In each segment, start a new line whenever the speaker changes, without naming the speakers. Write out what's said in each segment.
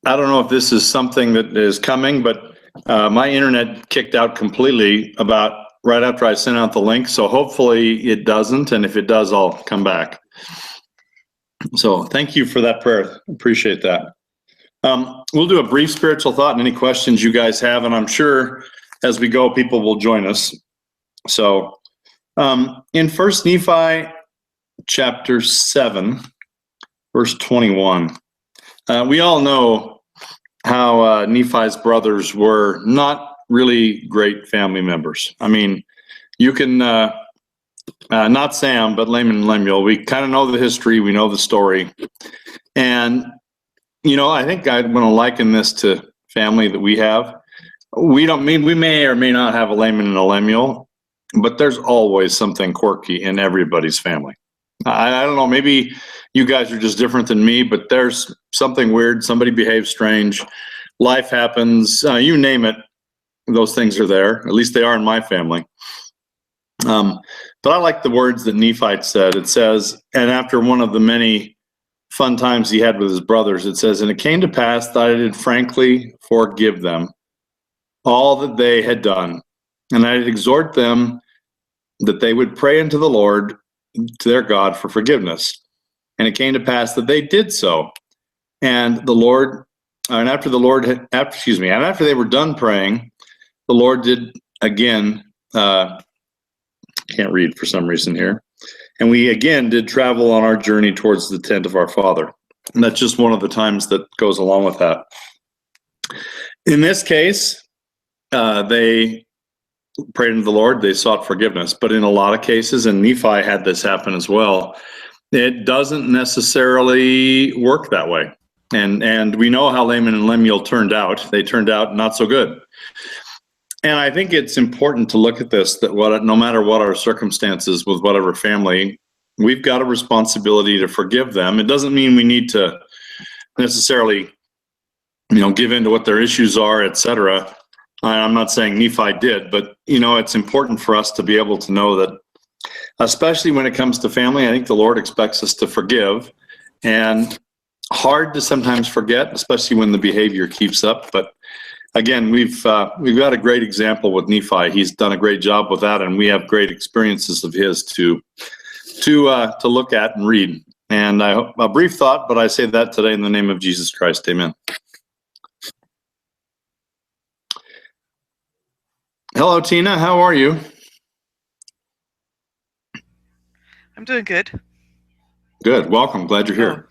I don't know if this is something that is coming, but my internet kicked out completely about right after I sent out the link. So hopefully it doesn't. And if it does, I'll come back. So thank you for that prayer. Appreciate that. We'll do a brief spiritual thought and any questions you guys have. And I'm sure as we go, people will join us. So in 1 Nephi chapter 7, verse 21, we all know how Nephi's brothers were not really great family members. I mean, you can, not Sam, but Laman and Lemuel, we kind of know the history, we know the story. And, you know, I think I'd want to liken this to family that we have. We may or may not have a Laman and a Lemuel, but there's always something quirky in everybody's family. I don't know, maybe you guys are just different than me, but there's something weird, somebody behaves strange, life happens, you name it, those things are there. At least they are in my family. But I like the words that Nephi said. It says, and after one of the many fun times he had with his brothers, it says, and it came to pass that I did frankly forgive them all that they had done, and I did exhort them that they would pray unto the Lord, to their God, for forgiveness. And it came to pass that they did so. And the Lord, and after they were done praying, the Lord did again, can't read for some reason here. And we again did travel on our journey towards the tent of our father. And that's just one of the times that goes along with that. In this case, they prayed unto the Lord, they sought forgiveness. But in a lot of cases, and Nephi had this happen as well, it doesn't necessarily work that way. And we know how Laman and Lemuel turned out. They turned out not so good. And I think it's important to look at this, that no matter what our circumstances with whatever family, we've got a responsibility to forgive them. It doesn't mean we need to necessarily, give in to what their issues are, etc. I'm not saying Nephi did, but, it's important for us to be able to know that, especially when it comes to family, I think the Lord expects us to forgive. And hard to sometimes forget, especially when the behavior keeps up. But again, we've got a great example with Nephi. He's done a great job with that, and we have great experiences of his to look at and read. And I hope a brief thought, but I say that today in the name of Jesus Christ. Amen. Hello, Tina. How are you?
I'm doing good.
Good. Welcome. Glad you're here.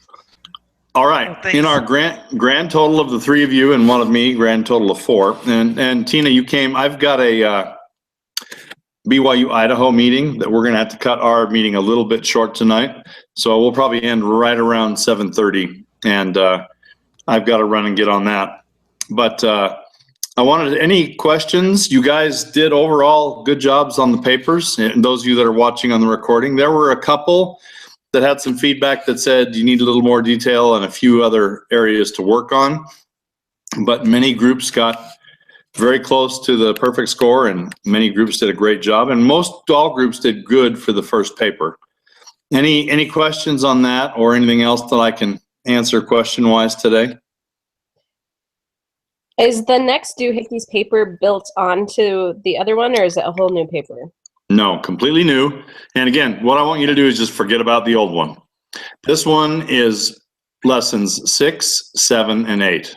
All right.
Thanks.
In our grand total of the three of you and one of me, grand total of 4. And Tina, you came. I've got a BYU Idaho meeting that we're going to have to cut our meeting a little bit short tonight. So we'll probably end right around 7:30. And I've got to run and get on that. But I wanted any questions. You guys did overall good jobs on the papers. And those of you that are watching on the recording, there were a couple that had some feedback that said you need a little more detail and a few other areas to work on. But many groups got very close to the perfect score, and many groups did a great job, and all groups did good for the first paper. Any questions on that or anything else that I can answer question-wise today?
Is the next doohickeys paper built onto the other one, or is it a whole new paper?
No, completely new. And again, what I want you to do is just forget about the old one. This one is lessons 6, 7, and 8.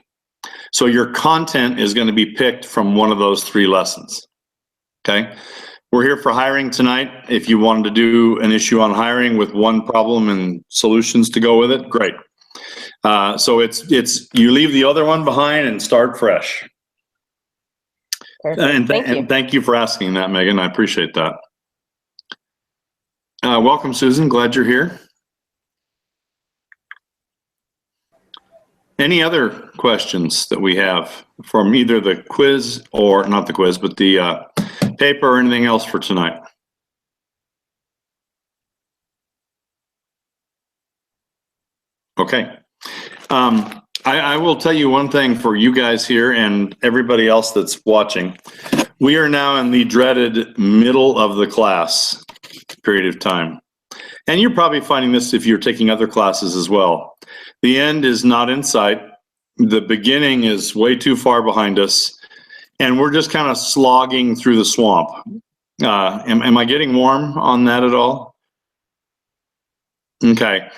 So your content is going to be picked from one of those 3 lessons. Okay? We're here for hiring tonight. If you wanted to do an issue on hiring with one problem and solutions to go with it, great. So it's you leave the other one behind and start fresh.
Perfect.
And thank you for asking that, Megan. I appreciate that. Welcome, Susan. Glad you're here. Any other questions that we have from either the quiz or not the quiz, but the paper or anything else for tonight? Okay. I will tell you one thing for you guys here and everybody else that's watching. We are now in the dreaded middle of the class period of time. And you're probably finding this if you're taking other classes as well. The end is not in sight. the beginning is way too far behind us, and we're just kind of slogging through the swamp. Am I getting warm on that at all? Okay.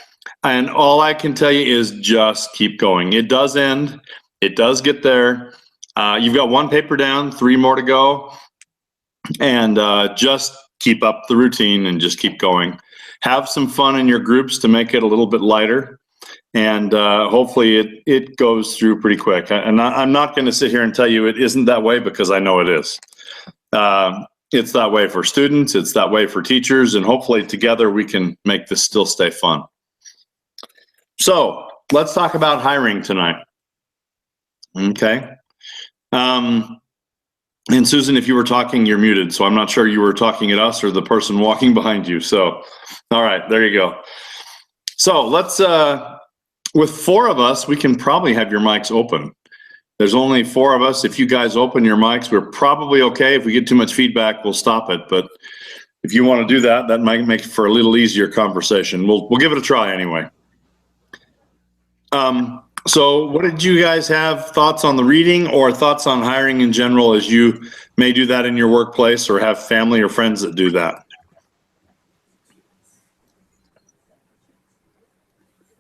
And all I can tell you is just keep going. It does end. It does get there. You've got one paper down, 3 more to go. And just keep up the routine and just keep going. Have some fun in your groups to make it a little bit lighter. And hopefully it goes through pretty quick. And I'm not going to sit here and tell you it isn't that way, because I know it is. It's that way for students. It's that way for teachers. And hopefully together we can make this still stay fun. So let's talk about hiring tonight. Okay. And Susan, if you were talking, you're muted. So I'm not sure you were talking at us or the person walking behind you. So, all right, there you go. So let's, with 4 of us, we can probably have your mics open. There's only 4 of us. If you guys open your mics, we're probably okay. If we get too much feedback, we'll stop it. But if you want to do that, that might make for a little easier conversation. We'll give it a try anyway. So what did you guys have thoughts on the reading or thoughts on hiring in general, as you may do that in your workplace or have family or friends that do that?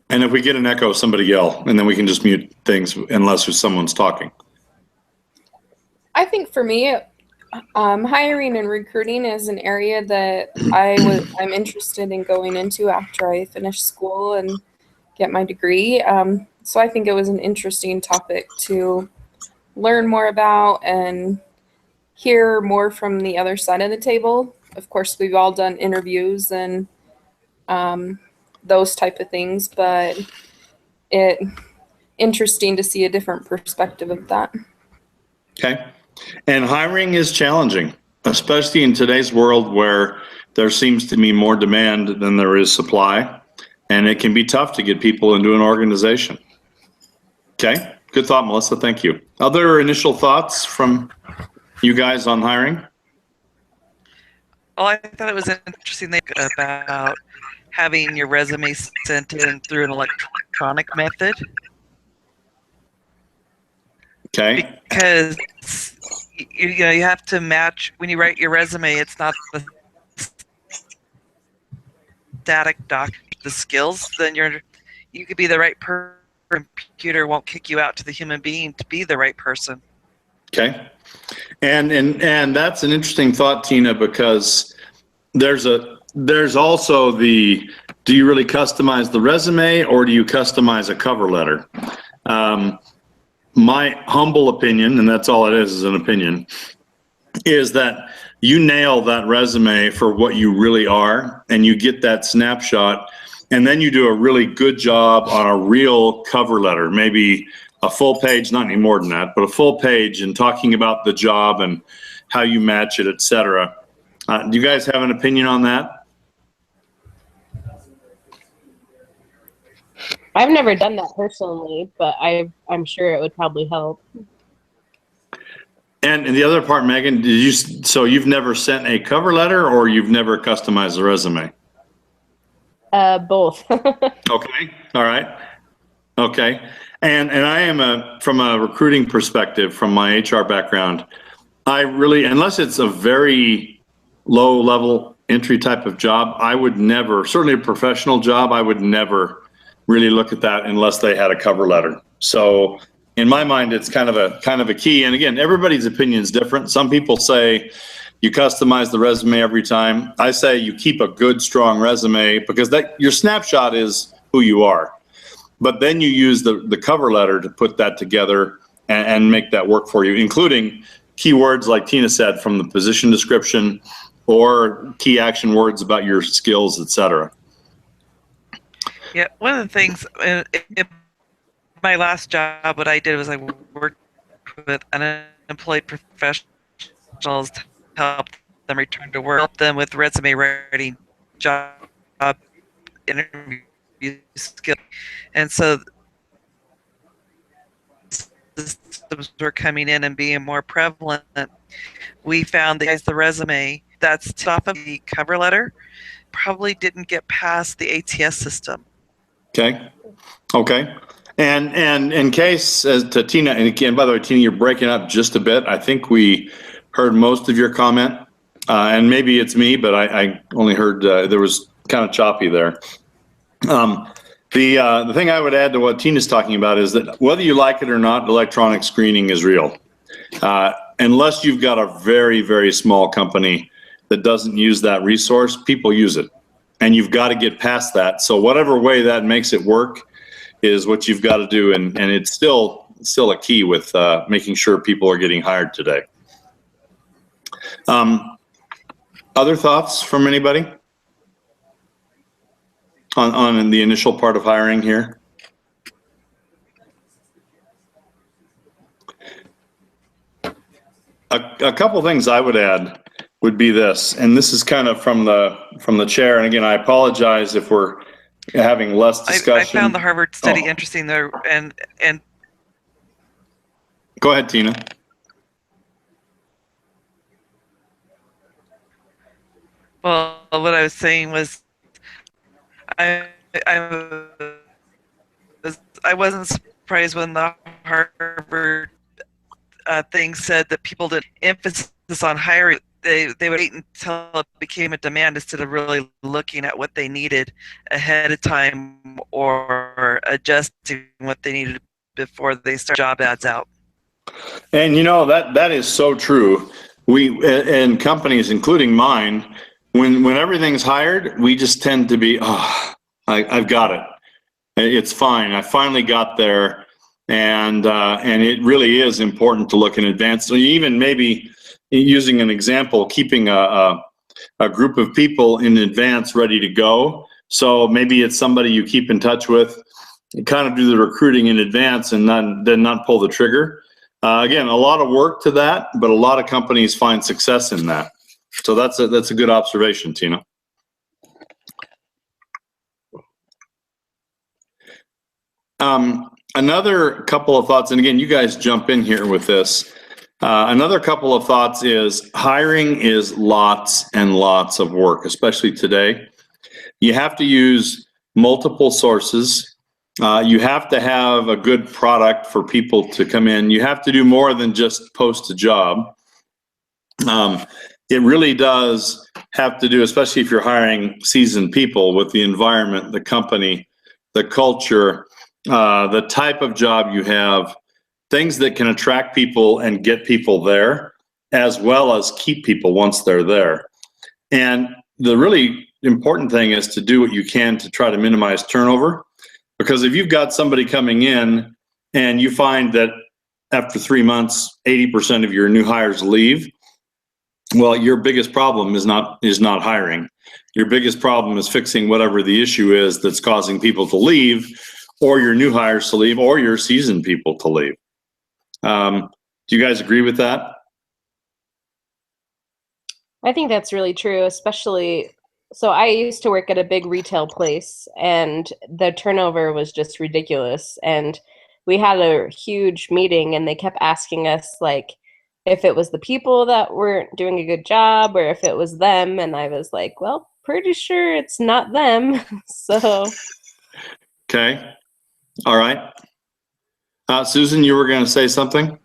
And if we get an echo, somebody yell, and then we can just mute things unless someone's talking.
I think for me, hiring and recruiting is an area that I'm interested in going into after I finish school and get my degree. So I think it was an interesting topic to learn more about and hear more from the other side of the table. Of course, we've all done interviews and those type of things, but it interesting to see a different perspective of that.
Okay. And hiring is challenging, especially in today's world where there seems to be more demand than there is supply, and it can be tough to get people into an organization. Okay, good thought, Melissa. Thank you. Other initial thoughts from you guys on hiring?
Well, I thought it was interesting about having your resume sent in through an electronic method.
Okay.
Because you know, you have to match when you write your resume. It's not the static doc, the skills. Then you could be the right person. Computer won't kick you out to the human being to be the right person.
Okay. And that's an interesting thought, Tina, because there's also the, do you really customize the resume or do you customize a cover letter? My humble opinion, and that's all it is an opinion, is that you nail that resume for what you really are, and you get that snapshot, and then you do a really good job on a real cover letter, maybe a full page, not any more than that, but a full page, and talking about the job and how you match it, etc. Do you guys have an opinion on that?
I've never done that personally, but I'm sure it would probably help.
And the other part, Megan, so you've never sent a cover letter or you've never customized a resume?
Both.
Okay. All right. Okay. And I am from a recruiting perspective, from my HR background, I really, unless it's a very low level entry type of job, I would never, certainly a professional job, I would never really look at that unless they had a cover letter. So in my mind, it's kind of a key. And again, everybody's opinion is different. Some people say you customize the resume every time. I say you keep a good, strong resume, because that your snapshot is who you are. But then you use the cover letter to put that together and make that work for you, including keywords like Tina said from the position description or key action words about your skills, etc.
Yeah, one of the things in my last job, what I did was I worked with unemployed professionals to help them return to work, help them with resume writing, job interview skills, and so systems were coming in and being more prevalent. We found that the resume that's off of the cover letter probably didn't get past the ATS system.
Okay. Okay. And in case, as to Tina, and again, by the way, Tina, you're breaking up just a bit. I think we heard most of your comment, and maybe it's me, but I only heard there was kind of choppy there. The thing I would add to what Tina's talking about is that whether you like it or not, electronic screening is real. Unless you've got a very, very small company that doesn't use that resource, people use it. And you've got to get past that. So whatever way that makes it work is what you've got to do. And it's still a key with making sure people are getting hired today. Other thoughts from anybody on the initial part of hiring here? A couple things I would add would be this, and this is kind of from the chair. And again, I apologize if we're having less discussion.
I found the Harvard study
Oh.
interesting there, and
Go ahead, Tina.
well, what I was saying was, I wasn't surprised when the Harvard thing said that people did emphasis on hiring. They would wait until it became a demand instead of really looking at what they needed ahead of time or adjusting what they needed before they start job ads out.
And you know, that is so true. We, and companies, including mine, when everything's hired, we just tend to be, oh, I've got it. It's fine. I finally got there. And it really is important to look in advance. So even maybe using an example, keeping a group of people in advance ready to go. So maybe it's somebody you keep in touch with, you kind of do the recruiting in advance and then not pull the trigger. Again, a lot of work to that, but a lot of companies find success in that. So that's a good observation, Tina. Another couple of thoughts, and again, you guys jump in here with this. Another couple of thoughts is hiring is lots and lots of work, especially today. You have to use multiple sources. You have to have a good product for people to come in. You have to do more than just post a job. It really does have to do, especially if you're hiring seasoned people, with the environment, the company, the culture, the type of job you have, things that can attract people and get people there, as well as keep people once they're there. And the really important thing is to do what you can to try to minimize turnover. Because if you've got somebody coming in and you find that after 3 months, 80% of your new hires leave, well, your biggest problem is not hiring. Your biggest problem is fixing whatever the issue is that's causing people to leave, or your new hires to leave, or your seasoned people to leave. Do you guys agree with that?
I think that's really true, especially, so I used to work at a big retail place and the turnover was just ridiculous. And we had a huge meeting and they kept asking us like if it was the people that weren't doing a good job or if it was them. And I was like, well, pretty sure it's not them. So.
Okay. All right. Susan, you were going to say something?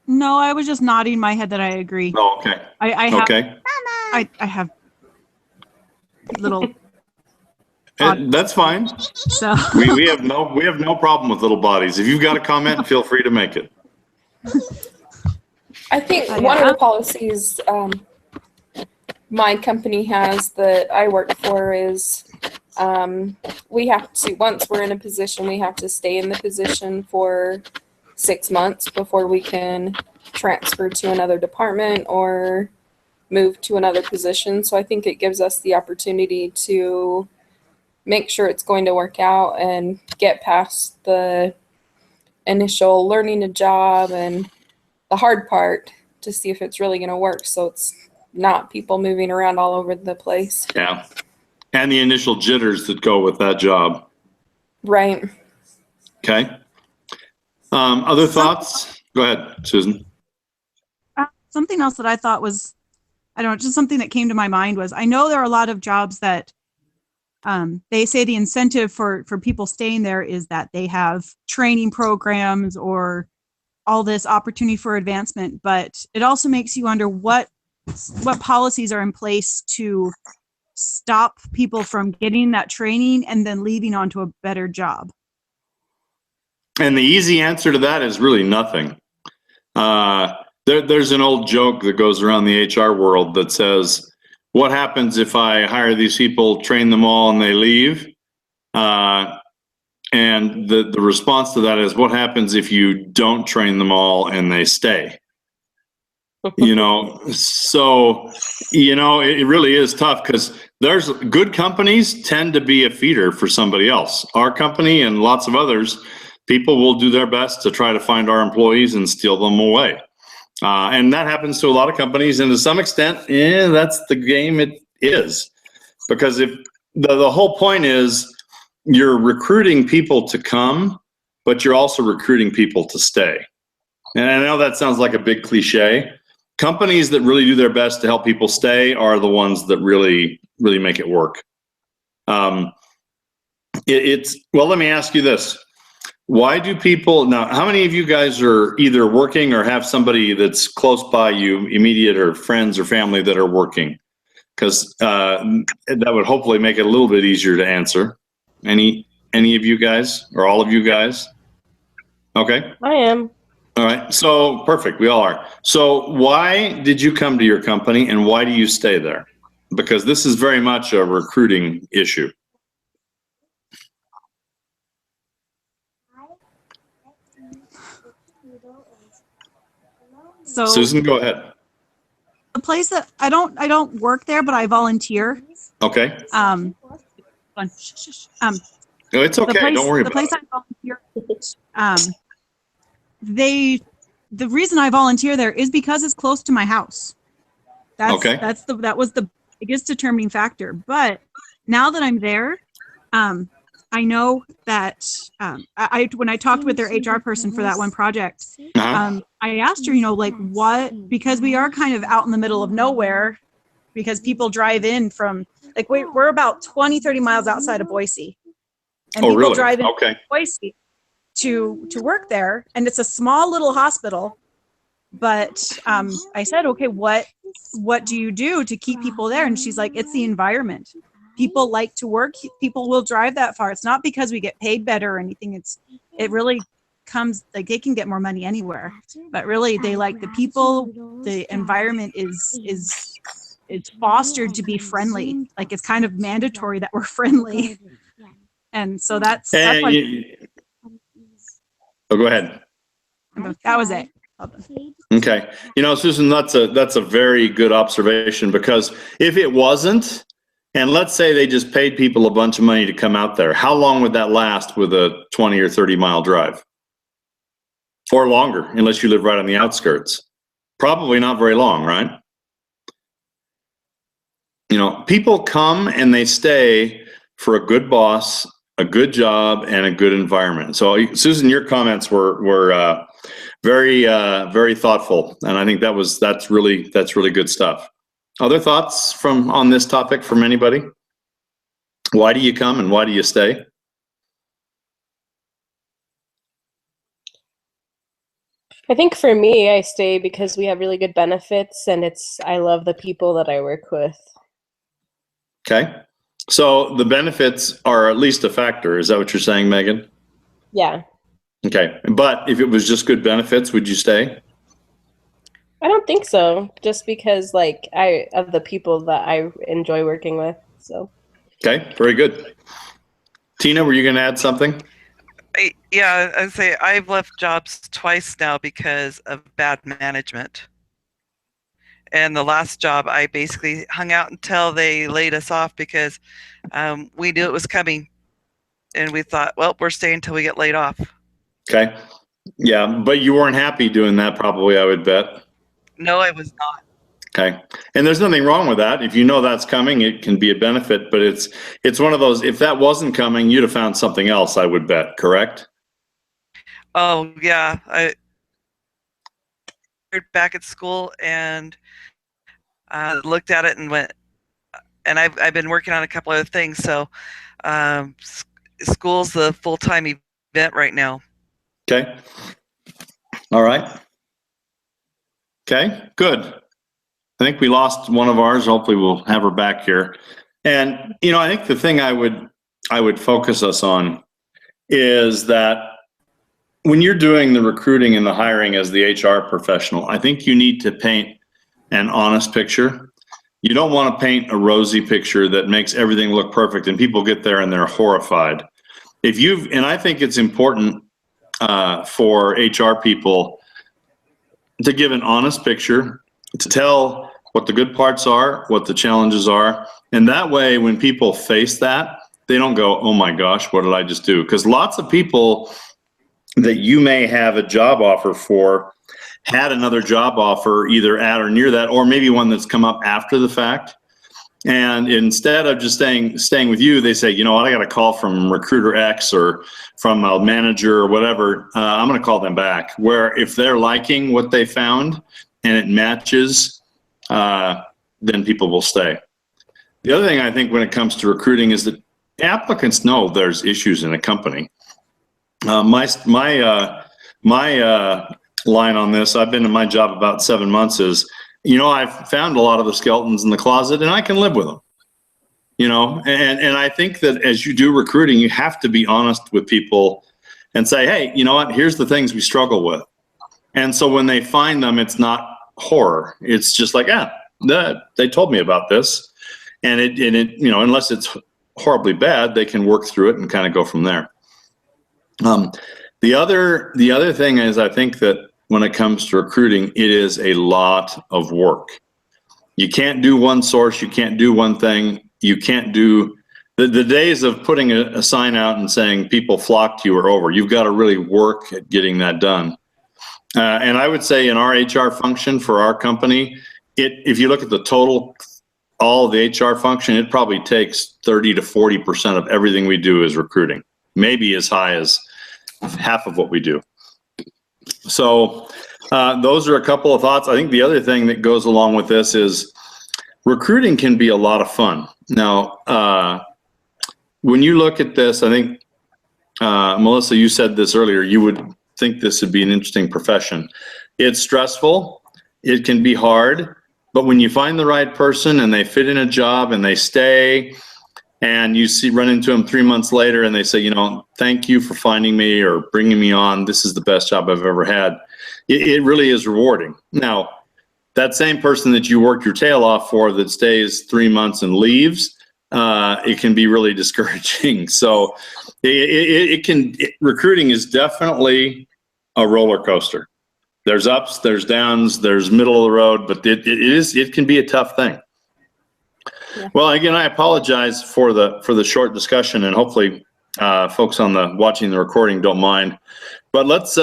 No, I was just nodding my head that I agree.
Oh, okay.
I have,
Okay.
I have little.
That's fine.
So
We have no problem with little bodies. If you've got a comment, feel free to make it.
I think one of the policies my company has that I work for is we have to, once we're in a position, we have to stay in the position for 6 months before we can transfer to another department or move to another position. So I think it gives us the opportunity to make sure it's going to work out and get past the initial learning a job and the hard part to see if it's really going to work. So it's not people moving around all over the place.
Yeah. And the initial jitters that go with that job.
Right.
Okay. Other thoughts? Go ahead, Susan.
something else that I thought was, I don't know, just something that came to my mind was, I know there are a lot of jobs that They say the incentive for people staying there is that they have training programs or all this opportunity for advancement, but it also makes you wonder what policies are in place to stop people from getting that training and then leaving onto a better job.
And the easy answer to that is really nothing. There's an old joke that goes around the HR world that says, what happens if I hire these people, train them all, and they leave? And the response to that is, what happens if you don't train them all and they stay? So, it really is tough because there's good companies tend to be a feeder for somebody else. Our company and lots of others, people will do their best to try to find our employees and steal them away. And that happens to a lot of companies. And to some extent, that's the game it is. Because if the whole point is you're recruiting people to come, but you're also recruiting people to stay. And I know that sounds like a big cliche. Companies that really do their best to help people stay are the ones that really, really make it work. Well, let me ask you this. Why do people, now, how many of you guys are either working or have somebody that's close by you, immediate or friends or family that are working? Because that would hopefully make it a little bit easier to answer. Any of you guys or all of you guys? Okay.
I am.
All right. So perfect. We all are. So why did you come to your company and why do you stay there? Because this is very much a recruiting issue.
So
Susan, go ahead.
the place that I don't work there, but I volunteer.
Okay.
No,
it's okay. Don't worry
the
about
place
it.
I volunteer, the reason I volunteer there is because it's close to my house. That was the biggest determining factor. But now that I'm there, I know that when I talked with their HR person for that one project, I asked her, what, because we are kind of out in the middle of nowhere, because people drive in from, we're about 20, 30 miles outside of Boise. And people
really?
drive in
Okay.
from Boise to work there. And it's a small little hospital. But I said, okay, what do you do to keep people there? And she's like, it's the environment. People like to work. People will drive that far. It's not because we get paid better or anything. It really comes, they can get more money anywhere, but really they like the people. The environment is fostered to be friendly. It's kind of mandatory that we're friendly. And so that's why.
Go ahead.
That was it.
Okay. Susan, that's a very good observation, because if it wasn't, and let's say they just paid people a bunch of money to come out there, how long would that last with a 20 or 30 mile drive? Or longer, unless you live right on the outskirts. Probably not very long, right? People come and they stay for a good boss, a good job, and a good environment. So, Susan, your comments were very, very thoughtful, and I think that's really good stuff. Other thoughts on this topic from anybody? Why do you come and why do you stay?
I think for me, I stay because we have really good benefits, and I love the people that I work with.
Okay. So the benefits are at least a factor. Is that what you're saying, Megan?
Yeah.
Okay. But if it was just good benefits, would you stay?
I don't think so. Just because of the people that I enjoy working with. So.
Okay. Very good. Tina, were you going to add something?
I'd say I've left jobs twice now because of bad management. And the last job, I basically hung out until they laid us off because we knew it was coming. And we thought, well, we're staying until we get laid off.
Okay. Yeah, but you weren't happy doing that probably, I would bet.
No, I was not.
Okay. And there's nothing wrong with that. If you know that's coming, it can be a benefit, but it's one of those, if that wasn't coming, you'd have found something else, I would bet, correct?
Oh, yeah. I back at school and looked at it and went, and I've been working on a couple other things. So school's the full-time event right now.
Okay. All right. Okay, good. I think we lost one of ours. Hopefully we'll have her back here. And, you know, I think the thing I would focus us on is that when you're doing the recruiting and the hiring as the HR professional, I think you need to paint an honest picture. You don't want to paint a rosy picture that makes everything look perfect and people get there and they're horrified. And I think it's important for HR people to give an honest picture, to tell what the good parts are, what the challenges are. And that way, when people face that, they don't go, oh my gosh, what did I just do? Because lots of people that you may have a job offer for had another job offer either at or near that, or maybe one that's come up after the fact. And instead of just staying with you, they say, you know what, I got a call from recruiter X or from a manager or whatever. I'm going to call them back. Where if they're liking what they found and it matches, then people will stay. The other thing I think when it comes to recruiting is that applicants know there's issues in a company. My line on this, I've been in my job about 7 months, is, you know, I've found a lot of the skeletons in the closet and I can live with them, you know, and I think that as you do recruiting, you have to be honest with people and say, hey, you know what, here's the things we struggle with. And so when they find them, it's not horror. It's just like, they told me about this. And it, you know, unless it's horribly bad, they can work through it and kind of go from there. The other thing is, I think that when it comes to recruiting, it is a lot of work. You can't do one source. You can't do one thing. You can't do the days of putting a sign out and saying people flock to you are over. You've got to really work at getting that done. And I would say in our HR function for our company, if you look at the total, all of the HR function, it probably takes 30 to 40% of everything we do is recruiting, maybe as high as half of what we do. So those are a couple of thoughts. I think the other thing that goes along with this is recruiting can be a lot of fun. Now, when you look at this, I think, Melissa, you said this earlier, you would think this would be an interesting profession. It's stressful. It can be hard. But when you find the right person and they fit in a job and they stay, and you run into them 3 months later and they say, you know, thank you for finding me or bringing me on. This is the best job I've ever had. It really is rewarding. Now, that same person that you worked your tail off for that stays 3 months and leaves, it can be really discouraging. So recruiting is definitely a roller coaster. There's ups, there's downs, there's middle of the road, but it can be a tough thing. Yeah. Well, again, I apologize for the short discussion, and hopefully folks watching the recording don't mind. But let's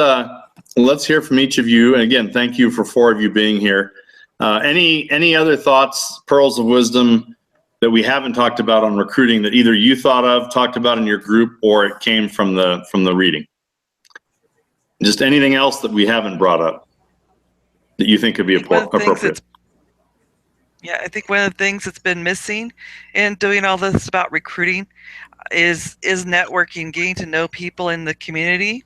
hear from each of you. And again, thank you for 4 of you being here. Any other thoughts, pearls of wisdom that we haven't talked about on recruiting that either you thought of, talked about in your group, or it came from the reading? Just anything else that we haven't brought up that you think could be appropriate?
Yeah, I think one of the things that's been missing in doing all this about recruiting is networking, getting to know people in the community,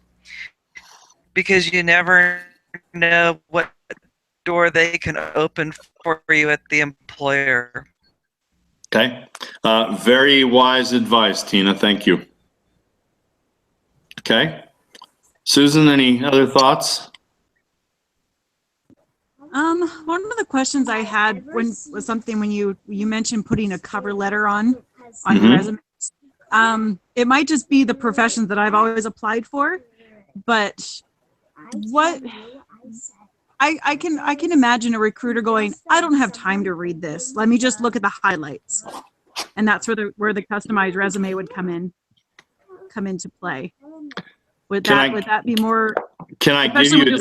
because you never know what door they can open for you at the employer.
Okay. Very wise advice, Tina. Thank you. Okay. Susan, any other thoughts?
One of the questions I had was something when you mentioned putting a cover letter on your resume. It might just be the professions that I've always applied for, but what I can imagine a recruiter going, I don't have time to read this. Let me just look at the highlights, and that's where the customized resume would come into play. Would that be more?
Can I give you?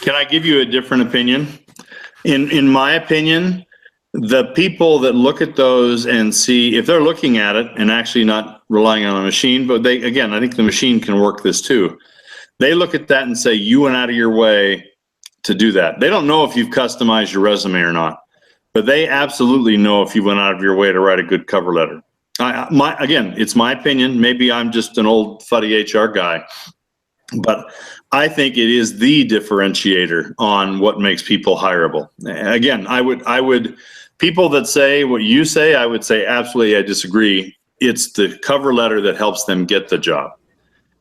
Can I give you a different opinion? In my opinion, the people that look at those and see, if they're looking at it and actually not relying on a machine, but I think the machine can work this too. They look at that and say, you went out of your way to do that. They don't know if you've customized your resume or not. but they absolutely know if you went out of your way to write a good cover letter. Again, it's my opinion. Maybe I'm just an old fuddy HR guy, but I think it is the differentiator on what makes people hireable. Again, I would people that say what you say, I would say absolutely I disagree. It's the cover letter that helps them get the job.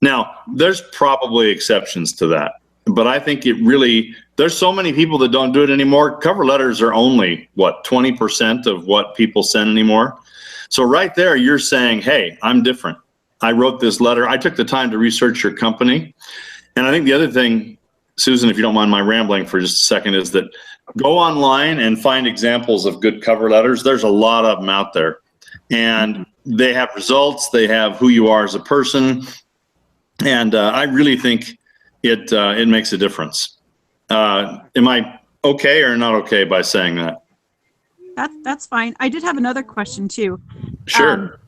Now, there's probably exceptions to that, but I think it really, there's so many people that don't do it anymore. Cover letters are only, what, 20% of what people send anymore? So right there, you're saying, hey, I'm different. I wrote this letter. I took the time to research your company. And I think the other thing, Susan, if you don't mind my rambling for just a second, is that go online and find examples of good cover letters. There's a lot of them out there. And they have results. They have who you are as a person. And I really think it makes a difference. Am I okay or not okay by saying that?
That's fine. I did have another question too.
Sure.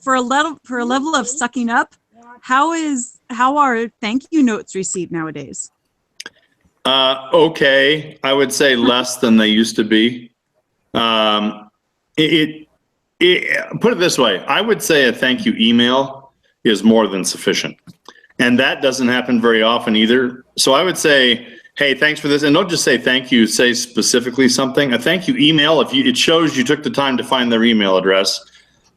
For a level of sucking up, how are thank you notes received nowadays?
Okay, I would say less than they used to be. Put it this way, I would say a thank you email is more than sufficient. And that doesn't happen very often either. So I would say, hey, thanks for this. And don't just say thank you, say specifically something. A thank you email, it shows you took the time to find their email address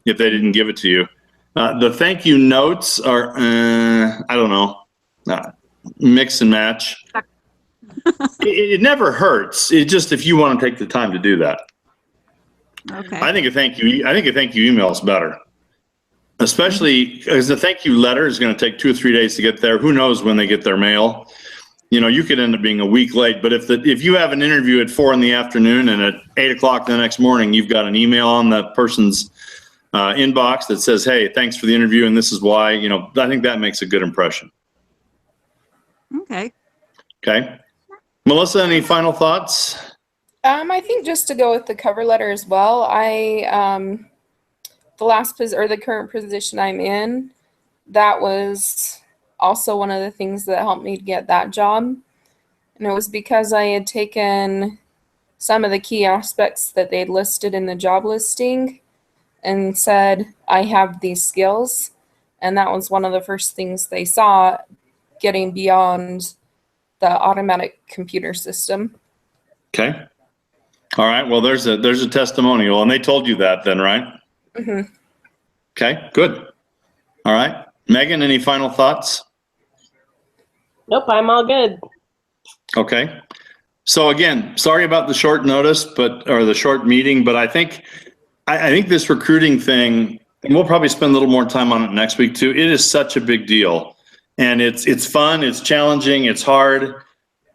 if they didn't give it to you. The thank you notes are, I don't know, mix and match. It never hurts. It just, if you want to take the time to do that.
Okay.
I think a thank you email is better. Especially because the thank you letter is going to take 2 or 3 days to get there. Who knows when they get their mail? You know, you could end up being a week late. But if you have an interview at 4 p.m. and at 8 o'clock the next morning, you've got an email on that person's inbox that says, "Hey, thanks for the interview, and this is why." You know, I think that makes a good impression.
Okay.
Okay, Melissa, any final thoughts?
I think just to go with the cover letter as well. The current position I'm in, that was also one of the things that helped me to get that job. And it was because I had taken some of the key aspects that they'd listed in the job listing and said, I have these skills. And that was one of the first things they saw, getting beyond the automatic computer system.
Okay. All right. Well, there's a testimonial, and they told you that then, right?
Mm-hmm.
Okay, good. All right. Megan, any final thoughts?
Nope, I'm all good.
Okay. So again, sorry about the short notice, or the short meeting, but I think this recruiting thing, and we'll probably spend a little more time on it next week too. It is such a big deal, and it's fun, it's challenging, it's hard,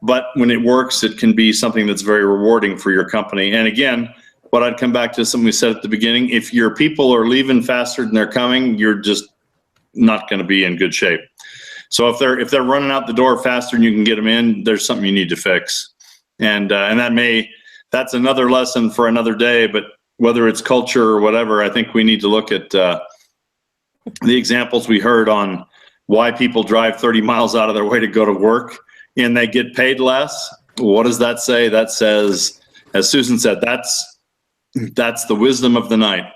but when it works, it can be something that's very rewarding for your company. And again, what I'd come back to something we said at the beginning, if your people are leaving faster than they're coming, you're just not going to be in good shape. So if they're running out the door faster than you can get them in, there's something you need to fix. And that's another lesson for another day, but whether it's culture or whatever, I think we need to look at the examples we heard on why people drive 30 miles out of their way to go to work and they get paid less. What does that say? That says, as Susan said, that's the wisdom of the night,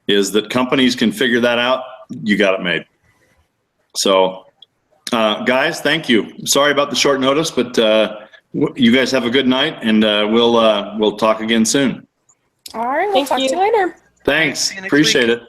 is that companies can figure that out. You got it made. So, guys, thank you. Sorry about the short notice, but you guys have a good night, and we'll talk again soon.
All right, we'll talk to you later.
Thanks.
See you next
Appreciate
week.
it.